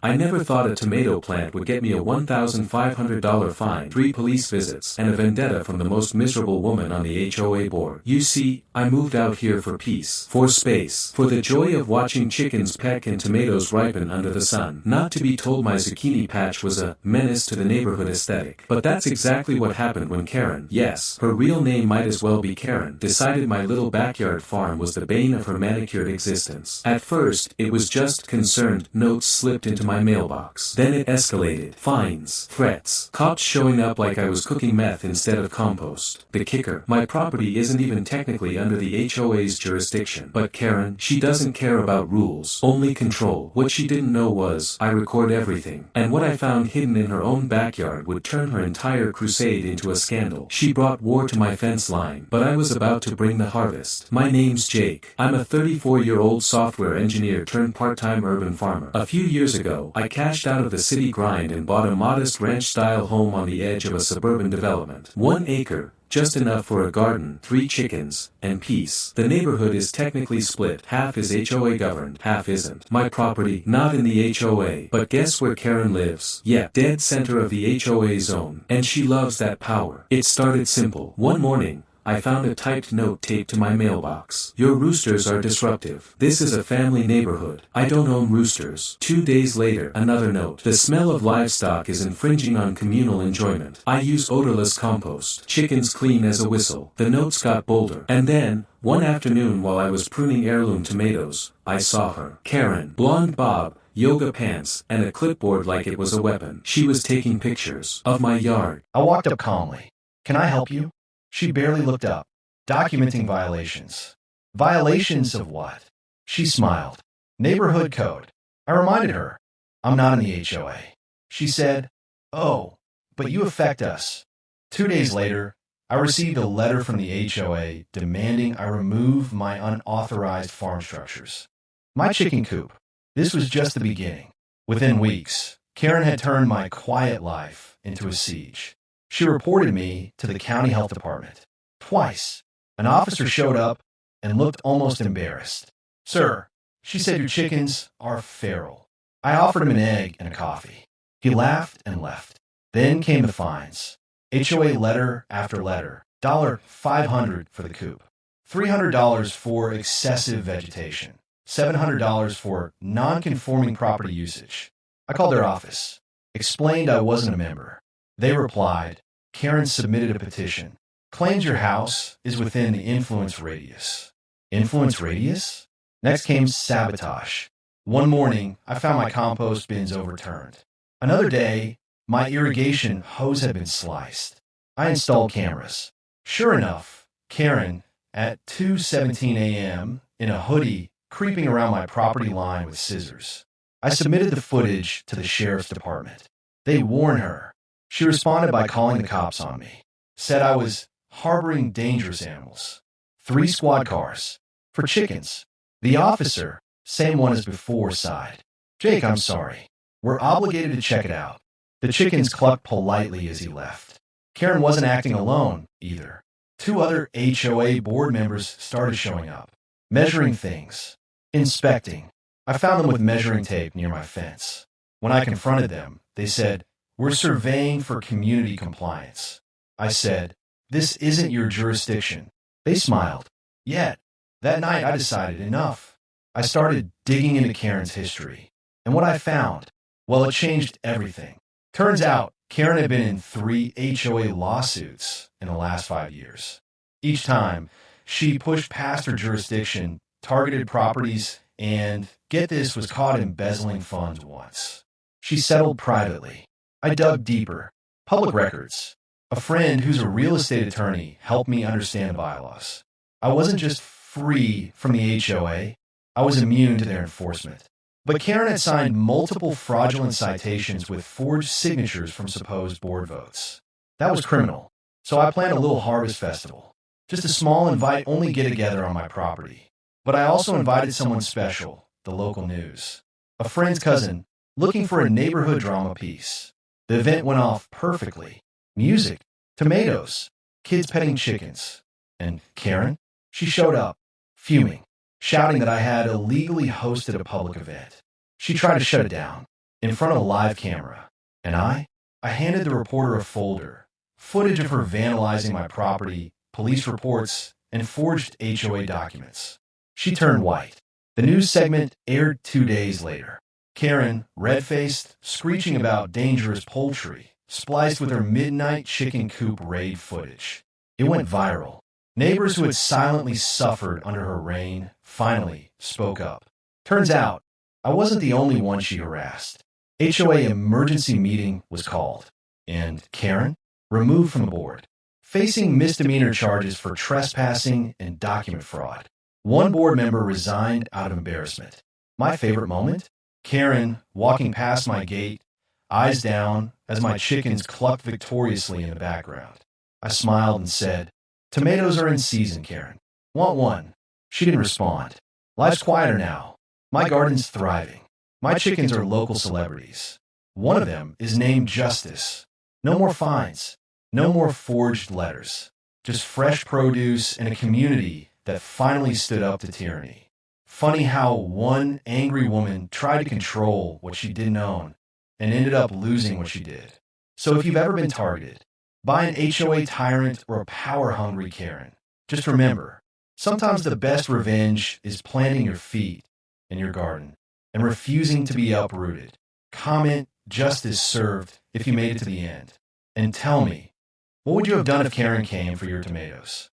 I never thought a tomato plant would get me a $1,500 fine, 3 police visits, and a vendetta from the most miserable woman on the HOA board. You see, I moved out here for peace, for space, for the joy of watching chickens peck and tomatoes ripen under the sun. Not to be told my zucchini patch was a menace to the neighborhood aesthetic. But that's exactly what happened when Karen, yes, her real name might as well be Karen, decided my little backyard farm was the bane of her manicured existence. At first, it was just concerned notes slipped into my mailbox. Then it escalated. Fines, threats, cops showing up like I was cooking meth instead of compost. The kicker, my property isn't even technically under the HOA's jurisdiction. But Karen, she doesn't care about rules, only control. What she didn't know was, I record everything. And what I found hidden in her own backyard would turn her entire crusade into a scandal. She brought war to my fence line, but I was about to bring the harvest. My name's Jake. I'm a 34-year-old software engineer turned part-time urban farmer. A few years ago, I cashed out of the city grind and bought a modest ranch-style home on the edge of a suburban development. 1 acre, just enough for a garden, 3 chickens, and peace. The neighborhood is technically split. Half is HOA governed, half isn't. My property, not in the HOA. But guess where Karen lives? Yeah, dead center of the HOA zone. And she loves that power. It started simple. One morning, I found a typed note taped to my mailbox. Your roosters are disruptive. This is a family neighborhood. I don't own roosters. 2 days later, another note. The smell of livestock is infringing on communal enjoyment. I use odorless compost. Chickens clean as a whistle. The notes got bolder. And then, one afternoon while I was pruning heirloom tomatoes, I saw her. Karen. Blonde bob, yoga pants, and a clipboard like it was a weapon. She was taking pictures of my yard. I walked up calmly. Can I help you? She barely looked up. Documenting violations. Violations of what? She smiled. Neighborhood code. I reminded her. I'm not in the HOA. She said, oh, but you affect us. 2 days later, I received a letter from the HOA demanding I remove my unauthorized farm structures. My chicken coop. This was just the beginning. Within weeks, Karen had turned my quiet life into a siege. She reported me to the county health department. Twice, an officer showed up and looked almost embarrassed. Sir, she said your chickens are feral. I offered him an egg and a coffee. He laughed and left. Then came the fines. HOA letter after letter. $500 for the coop. $300 for excessive vegetation. $700 for non-conforming property usage. I called their office. Explained I wasn't a member. They replied, Karen submitted a petition. Claims your house is within the influence radius. Influence radius? Next came sabotage. One morning, I found my compost bins overturned. Another day, my irrigation hose had been sliced. I installed cameras. Sure enough, Karen, at 2:17 a.m., in a hoodie, creeping around my property line with scissors. I submitted the footage to the sheriff's department. They warned her. She responded by calling the cops on me. Said I was harboring dangerous animals. 3 squad cars. For chickens. The officer, same one as before, sighed. Jake, I'm sorry. We're obligated to check it out. The chickens clucked politely as he left. Karen wasn't acting alone, either. 2 other HOA board members started showing up. Measuring things. Inspecting. I found them with measuring tape near my fence. When I confronted them, they said, we're surveying for community compliance. I said, this isn't your jurisdiction. They smiled. Yet, that night I decided enough. I started digging into Karen's history. And what I found, well, it changed everything. Turns out, Karen had been in 3 HOA lawsuits in the last 5 years. Each time, she pushed past her jurisdiction, targeted properties, and, get this, was caught embezzling funds once. She settled privately. I dug deeper. Public records. A friend who's a real estate attorney helped me understand the bylaws. I wasn't just free from the HOA, I was immune to their enforcement. But Karen had signed multiple fraudulent citations with forged signatures from supposed board votes. That was criminal. So I planned a little harvest festival. Just a small invite-only get-together on my property. But I also invited someone special, the local news. A friend's cousin, looking for a neighborhood drama piece. The event went off perfectly. Music, tomatoes, kids petting chickens. And Karen? She showed up, fuming, shouting that I had illegally hosted a public event. She tried to shut it down. in front of a live camera. And I handed the reporter a folder, footage of her vandalizing my property, police reports, and forged HOA documents. She turned white. The news segment aired 2 days later. Karen, red-faced, screeching about dangerous poultry, spliced with her midnight chicken coop raid footage. It went viral. Neighbors who had silently suffered under her reign finally spoke up. Turns out, I wasn't the only one she harassed. HOA emergency meeting was called, and Karen, removed from the board, facing misdemeanor charges for trespassing and document fraud. One board member resigned out of embarrassment. My favorite moment? Karen walking past my gate, eyes down as my chickens clucked victoriously in the background. I smiled and said, "Tomatoes are in season, Karen. Want one?" She didn't respond. Life's quieter now. My garden's thriving. My chickens are local celebrities. One of them is named Justice. No more fines. No more forged letters. Just fresh produce and a community that finally stood up to tyranny. Funny how one angry woman tried to control what she didn't own and ended up losing what she did. So if you've ever been targeted by an HOA tyrant or a power-hungry Karen, just remember, sometimes the best revenge is planting your feet in your garden and refusing to be uprooted. Comment "Justice served" if you made it to the end. And tell me, what would you have done if Karen came for your tomatoes?